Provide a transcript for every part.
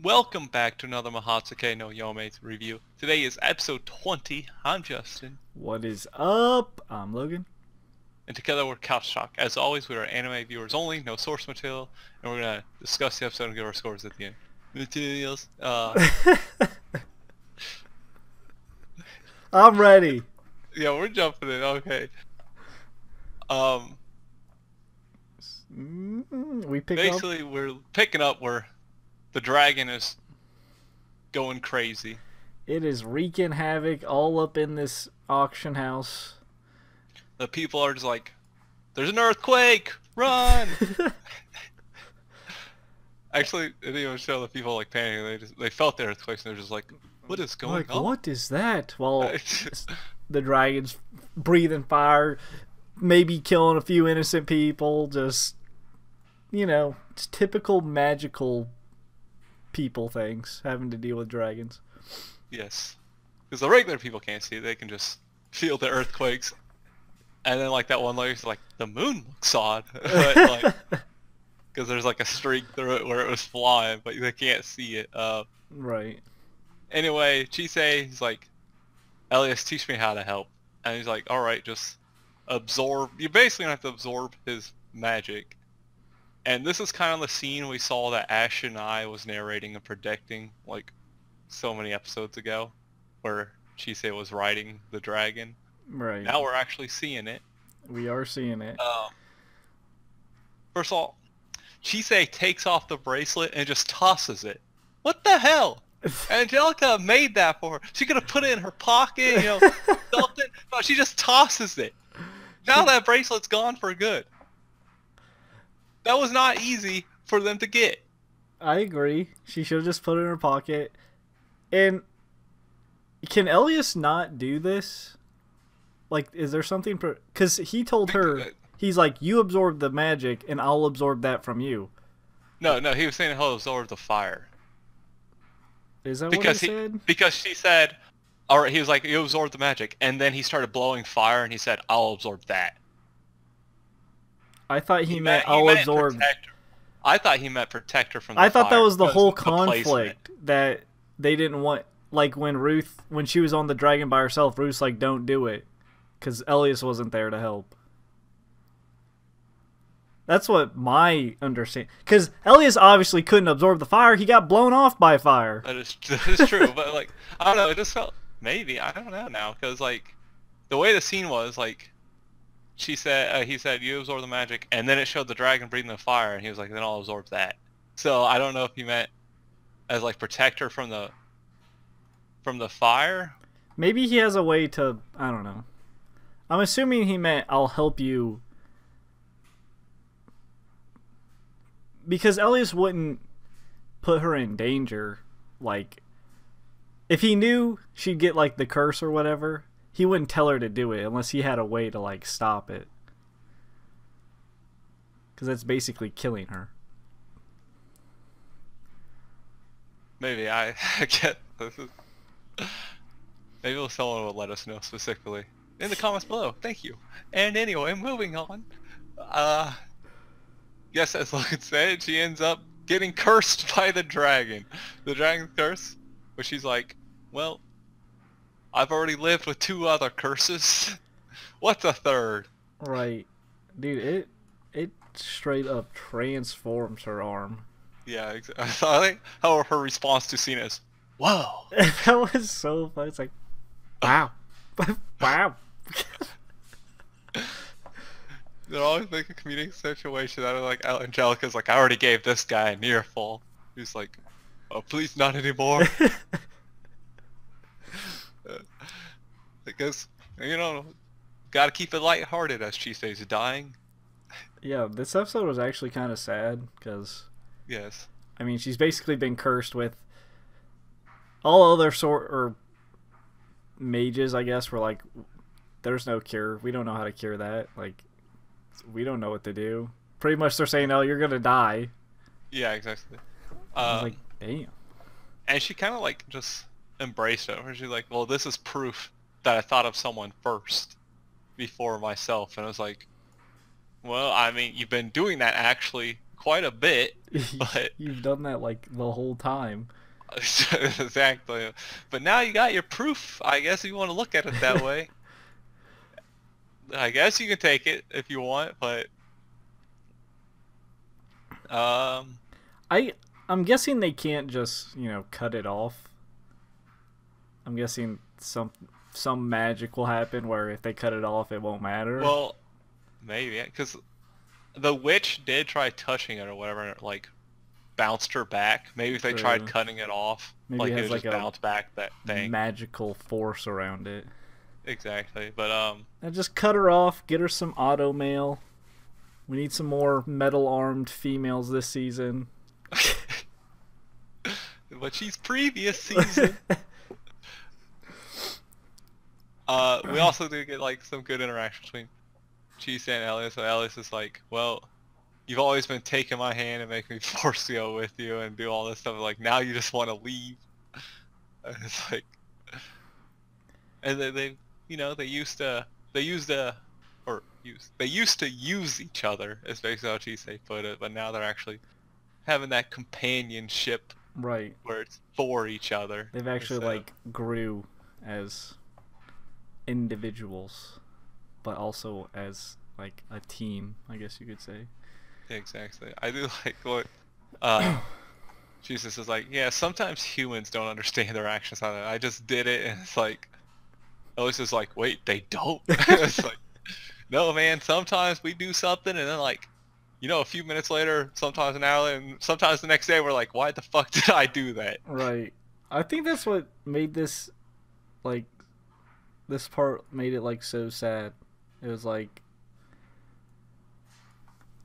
Welcome back to another Mahoutsukai no Yome review. Today is episode 20. I'm Justin. What is up? I'm Logan. And together we're Couch Talk. As always, we are anime viewers only, no source material, and we're gonna discuss the episode and give our scores at the end. Materials. I'm ready. Yeah, we're jumping in. Okay. We pick Basically, we're picking up where the dragon is going crazy. It is wreaking havoc all up in this auction house. The people are just like, "There's an earthquake! Run!" Actually, it didn't even show the people like panicking. They felt the earthquakes and they're just like, "What is going on? What is that?" Well, the dragon's breathing fire, maybe killing a few innocent people. Just, it's typical magical people things having to deal with dragons. Yes, because the regular people can't see it. They can just feel the earthquakes. And then like that one lady's like, the moon looks odd. Because there's like a streak through it where it was flying, but they can't see it. Right. Anyway, Chise, he's like, Elias, teach me how to help. And he's like, alright, just absorb. You basically have to absorb his magic. And this is kind of the scene we saw that Ash and I was narrating and predicting like so many episodes ago, where Chise was riding the dragon. Right. Now we're actually seeing it. We are seeing it. First of all, Chise takes off the bracelet and just tosses it. What the hell? Angelica made that for her. She could have put it in her pocket, something. No, she just tosses it. Now that bracelet's gone for good. That was not easy for them to get. I agree. She should have just put it in her pocket. And can Elias not do this? Like, is there something... Because he told her, he's like, you absorb the magic and I'll absorb that from you. No, he was saying he'll absorb the fire. Is that what he said? Because she said... Alright, he was like, you absorb the magic. And then he started blowing fire and he said, I'll absorb that. I thought he meant I'll absorb... Protector. I thought he meant protect her from the fire. I thought that was the whole the conflict that they didn't want... Like, when she was on the dragon by herself, Ruth's like, don't do it. Because Elias wasn't there to help. That's what my understanding... Because Elias obviously couldn't absorb the fire. He got blown off by fire. That is true. But, like, I don't know. It just felt... Maybe. I don't know now. Because, like, the way the scene was, like... He said, you absorb the magic. And then it showed the dragon breathing the fire. And he was like, then I'll absorb that. So, I don't know if he meant as, like, protect her from the fire. Maybe he has a way to... I don't know. I'm assuming he meant I'll help you, because Elias wouldn't put her in danger. Like, if he knew she'd get like the curse or whatever, he wouldn't tell her to do it unless he had a way to like stop it, because that's basically killing her. Maybe I get this. Maybe someone will let us know specifically in the comments below. Thank you. And anyway, moving on. Yes, as Logan said, she ends up getting cursed by the dragon. The dragon's curse, where she's like, well, I've already lived with 2 other curses. What's a third? Right. Dude, it straight up transforms her arm. Yeah, exactly. I like how her response to Cena is, whoa. That was so fun. It's like, wow. Wow. They're always like a comedic situation that like Angelica's like, I already gave this guy a near fall. He's like, oh please not anymore. Because gotta keep it lighthearted as Chise's dying. Yeah, this episode was actually kind of sad because yes, I mean she's basically been cursed with all other or mages, I guess, were like, there's no cure. We don't know how to cure that. Like, we don't know what to do. Pretty much they're saying, oh, you're going to die. Yeah, exactly. I was like, damn. And she kind of like just embraced it. Where she's like, well, this is proof that I thought of someone first before myself. And I was like, well, I mean, you've been doing that actually quite a bit, but You've done that like the whole time. exactly. But now you got your proof. I guess if you want to look at it that way. I guess you can take it if you want, but I'm guessing they can't just, cut it off. I'm guessing some magic will happen where if they cut it off, it won't matter. Well, maybe because the witch did try touching it or whatever, and it like bounced her back. Maybe if they tried cutting it off, maybe like it it has would just like a bounce back that thing. magical force around it. Exactly, but Now just cut her off. Get her some auto mail. We need some more metal-armed females this season. But she's previous season. We also do get like some good interaction between Chise and Elias. So Elias is like, well, you've always been taking my hand and making me force to go with you and do all this stuff. Like now you just want to leave. And it's like, and they used to use each other, is basically how Chise put it. But now they're actually having that companionship, right? Where it's for each other. They've actually like grew as individuals, but also as like a team, I guess you could say. Exactly. I do like what Jesus is like, yeah, sometimes humans don't understand their actions. I just did it, and it's like, Ellis is like, wait, they don't? It's like, no, man, sometimes we do something, and then like, a few minutes later, sometimes an hour, and sometimes the next day, we're like, why the fuck did I do that? Right. I think that's what made this, like, this part made it like so sad. It was like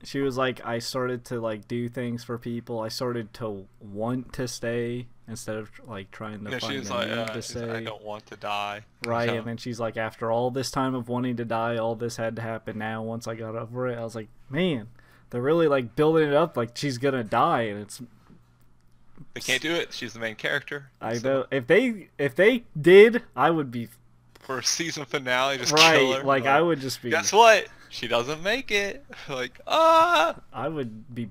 she was like, I started to like do things for people. I started to want to stay instead of like trying to find a need to stay. Like, I don't want to die. Right, and then she's like, after all this time of wanting to die, all this had to happen now. Once I got over it, I was like, man, they're really like building it up like she's gonna die, and it's. They can't do it. She's the main character. I know. If they did, I would be. For a season finale, just right, kill her. Like I would just be. Guess what? She doesn't make it. Like, ah. I would be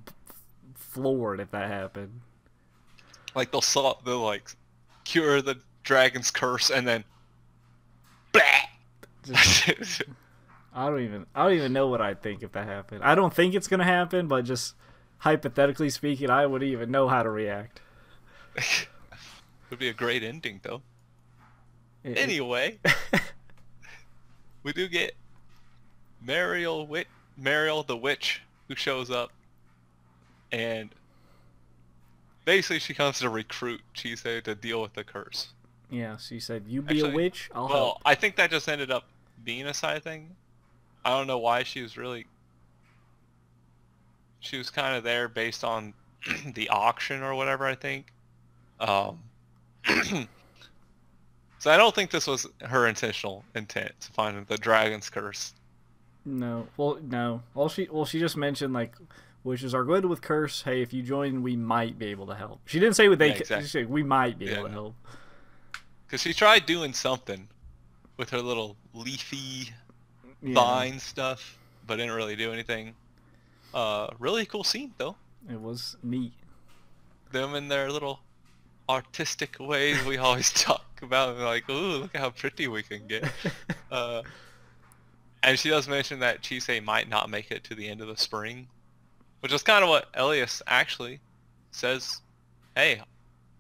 floored if that happened. Like they'll like cure the dragon's curse and then. Blah! I don't even know what I'd think if that happened. I don't think it's gonna happen, but just hypothetically speaking, I wouldn't even know how to react. Would be a great ending, though. Anyway, we do get Mariel the witch, who shows up, and basically she comes to recruit Chise to deal with the curse. Yeah, she said, "You be a witch, I'll help." I think that just ended up being a side thing. I don't know why she was kind of there based on the auction or whatever, I think. So I don't think this was her intentional intent to find the dragon's curse. No. Well, no. She just mentioned like witches are good with curse. Hey, if you join, we might be able to help. She didn't say exactly. She said we might be able to help. Because she tried doing something with her little leafy vine stuff, but didn't really do anything. Really cool scene though. It was neat. Them in their little artistic ways we always talk about, like, ooh, look how pretty we can get. And she does mention that Chise might not make it to the end of the spring, which is kind of what Elias actually says. Hey,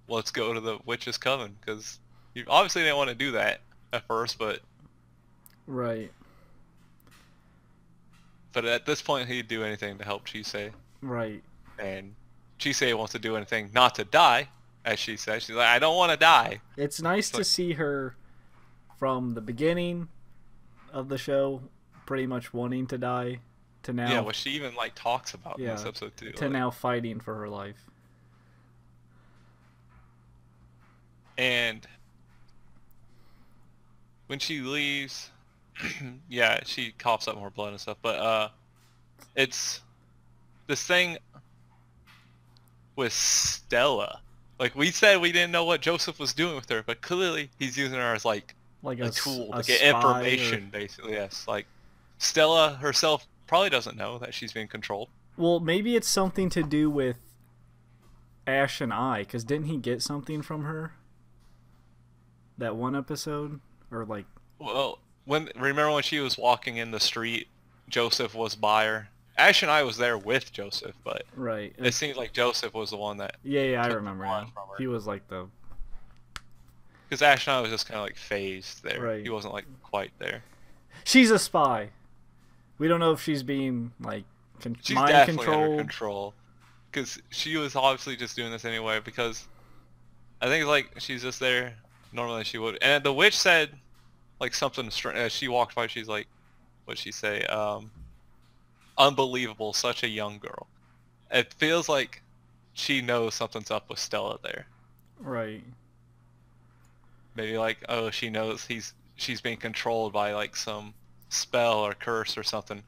let's go to the witch's coven, because you obviously didn't want to do that at first, but right. But at this point, he'd do anything to help Chise. Right. And Chise wants to do anything not to die, as she says. She's like, I don't want to die. It's nice to see her from the beginning of the show pretty much wanting to die to now. Yeah, what she even like talks about in this episode too. To now fighting for her life. And when she leaves, yeah, she coughs up more blood and stuff. But it's this thing with Stella. Like, we said we didn't know what Joseph was doing with her, but clearly he's using her as like a tool to get information, basically. Yes, like Stella herself probably doesn't know that she's being controlled. Well, maybe it's something to do with Ash and I, because didn't he get something from her? That one episode? Or like... Well, remember when she was walking in the street, Joseph was by her? Ash and I was there with Joseph, but right. It seems like Joseph was the one that Yeah, I took remember the wand now. from her. He was like the... Because Ash and I was just kind of like phased there. Right. He wasn't like quite there. She's a spy. We don't know if she's being like She's mind definitely controlled. under control. Because she was obviously just doing this anyway, because I think like she's just there. Normally she would. And the witch said like something strange. As she walked by, she's like, what'd she say? Unbelievable, such a young girl. It feels like she knows something's up with Stella there. Right. Maybe like, oh, she knows she's being controlled by like some spell or curse or something.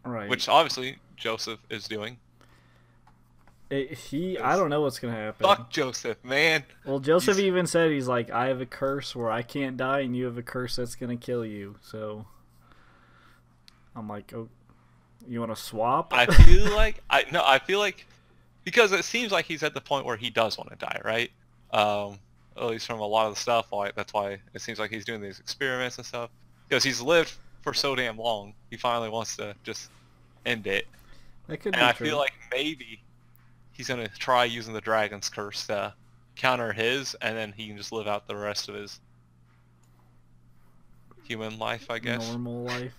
Right. Which obviously Joseph is doing. I don't know what's gonna happen. Fuck Joseph, man. Well, Joseph even said, he's like, I have a curse where I can't die, and you have a curse that's gonna kill you. So I'm like, oh, you want to swap? I feel like because it seems like he's at the point where he does want to die, right? At least from a lot of the stuff. That's why it seems like he's doing these experiments and stuff. Because he's lived for so damn long, he finally wants to just end it. That could and be I true. feel like maybe he's gonna try using the dragon's curse to counter his, and then he can just live out the rest of his human life, I guess. Normal life.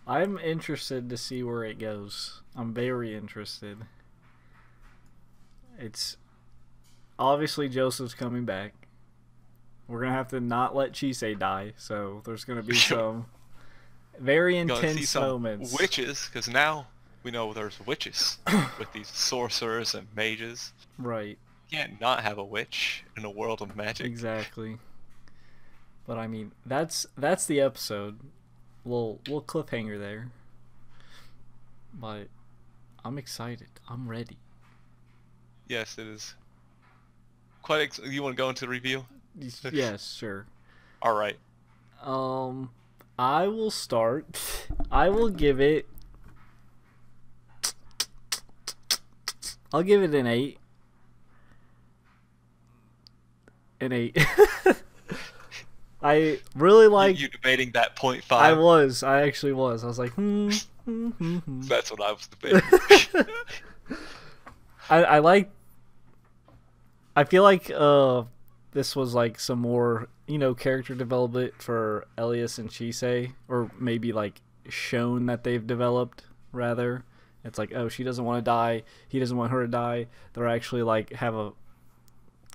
I'm interested to see where it goes. I'm very interested. It's obviously Joseph's coming back. We're gonna have to not let Chise die, so there's gonna be some very intense moments. Witches, because now we know there's witches with these sorcerers and mages. Right. You can't not have a witch in a world of magic. Exactly. But I mean, that's the episode. Little cliffhanger there. But I'm excited. I'm ready. Yes, it is. Quite. You want to go into the review? Yes, sure. All right. I will start. I will give it. I'll give it an 8. An 8. I really like. You debating that 0.5? I actually was. I was like, That's what I was debating. I like. I feel like this was like some more, character development for Elias and Chise, or maybe like shown that they've developed rather. It's like, oh, she doesn't want to die. He doesn't want her to die. They're actually like have a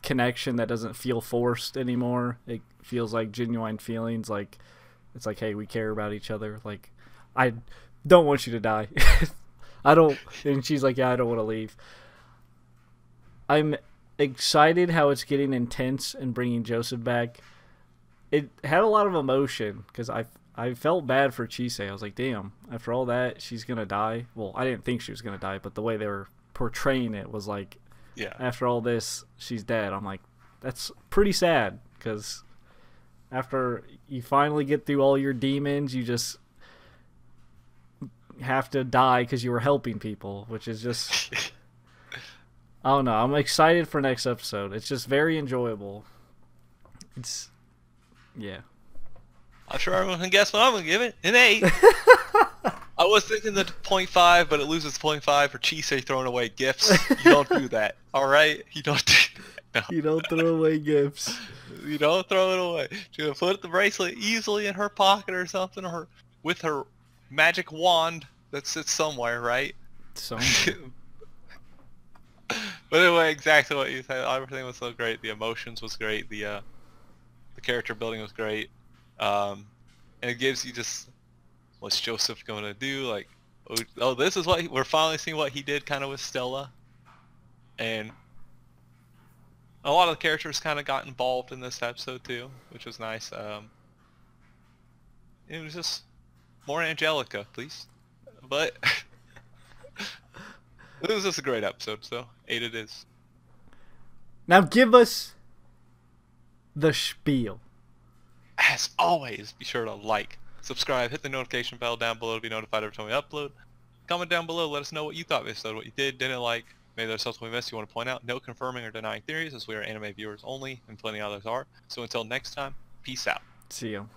connection that doesn't feel forced anymore. It feels like genuine feelings. Like it's like, hey, we care about each other. Like I don't want you to die. I don't. And she's like, yeah, I don't want to leave. I'm excited how it's getting intense and bringing Joseph back. It had a lot of emotion because I felt bad for Chise. I was like, damn, after all that, she's going to die. Well, I didn't think she was going to die, but the way they were portraying it was like, yeah, after all this, she's dead. I'm like, that's pretty sad because after you finally get through all your demons, you just have to die because you were helping people, which is just... I don't know. I'm excited for next episode. It's just very enjoyable. It's... yeah. I'm sure everyone can guess what I'm going to give it. An 8. I was thinking the 0.5, but it loses 0.5 for Chise throwing away gifts. You don't do that, alright? You don't do that. No. You don't throw away gifts. You don't throw it away. She's going to put the bracelet easily in her pocket or something, or with her magic wand that sits somewhere, right? Somewhere. But anyway, exactly what you said. Everything was so great. The emotions was great. The character building was great. And it gives you just, what's Joseph going to do? Like, oh, this is what we're finally seeing what he did kind of with Stella. And a lot of the characters kind of got involved in this episode too, which was nice. It was just more Angelica, please. But it was just a great episode, so 8 it is. Now give us the spiel. As always, be sure to like, subscribe, hit the notification bell down below to be notified every time we upload. Comment down below. Let us know what you thought of this episode, what you didn't like. Maybe there's something we missed you want to point out. No confirming or denying theories, as we are anime viewers only, and plenty others are. So until next time, peace out. See you.